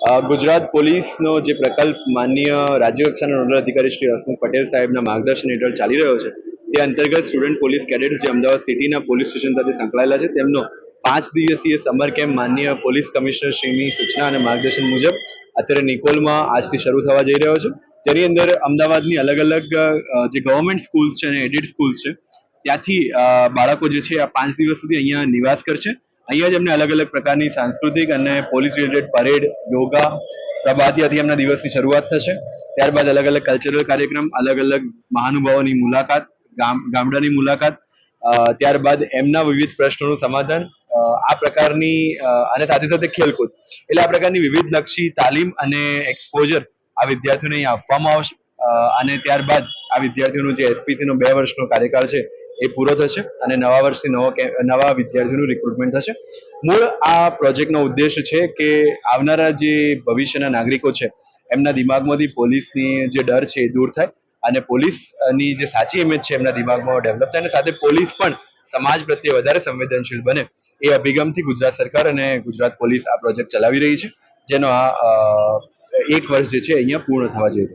ગુજરાત પોલીસનો જે પ્રકલ્પ માનનીય રાજ્ય કક્ષાના નોડલ અધિકારી શ્રી હસમુખ પટેલ સાહેબના માર્ગદર્શન હેઠળ ચાલી રહ્યો છે તે અંતર્ગત સ્ટુડન્ટ પોલીસ કેડેટ્સ જે અમદાવાદ સિટીના પોલીસ સ્ટેશન સાથે સંકળાયેલા છે તેમનો 5 દિવસીય સમર કેમ્પ માનનીય પોલીસ કમિશનર શ્રીની સૂચના અને માર્ગદર્શન મુજબ અત્યારે નિકોલમાં આજથી શરૂ થવા જઈ રહ્યો છે, જેની અંદર અમદાવાદની અલગ અલગ જે ગવર્મેન્ટ સ્કૂલ્સ છે અને એડેડ સ્કૂલ્સ છે ત્યાંથી બાળકો જે છે આ 5 દિવસ સુધી અહીંયા નિવાસ કરશે. અહીંયા જ એમને અલગ અલગ પ્રકારની સાંસ્કૃતિક અને પોલીસ રિલેટેડ પરેડ, યોગા, પ્રભાતિયાથી એમના દિવસની શરૂઆત થશે. ત્યારબાદ અલગ અલગ કલ્ચરલ કાર્યક્રમ, અલગ અલગ મહાનુભાવોની મુલાકાત, ગામડાની મુલાકાત, ત્યારબાદ એમના વિવિધ પ્રશ્નોનું સમાધાન, આ પ્રકારની અને સાથે સાથે ખેલકૂદ, એટલે આ પ્રકારની વિવિધ લક્ષી તાલીમ અને એક્સપોઝર આ વિદ્યાર્થીઓને અહીં આપવામાં આવશે. અને ત્યારબાદ આ વિદ્યાર્થીઓનું જે એસપીસીનો 2 વર્ષનો કાર્યકાળ છે એ પૂરો થશે અને નવા વર્ષથી નવા વિદ્યાર્થીઓનું રિક્રુટમેન્ટ થશે. મૂળ આ પ્રોજેક્ટનો ઉદ્દેશ છે કે આવનારા જે ભવિષ્યના નાગરિકો છે એમના દિમાગમાંથી પોલીસની જે ડર છે એ દૂર થાય અને પોલીસની જે સાચી ઇમેજ છે એમના દિમાગમાં ડેવલપ થાય અને સાથે પોલીસ પણ સમાજ પ્રત્યે વધારે સંવેદનશીલ બને એ અભિગમથી ગુજરાત સરકાર અને ગુજરાત પોલીસ આ પ્રોજેક્ટ ચલાવી રહી છે, જેનો આ 1 વર્ષ જે છે અહીંયા પૂર્ણ થવા જઈ રહ્યું છે.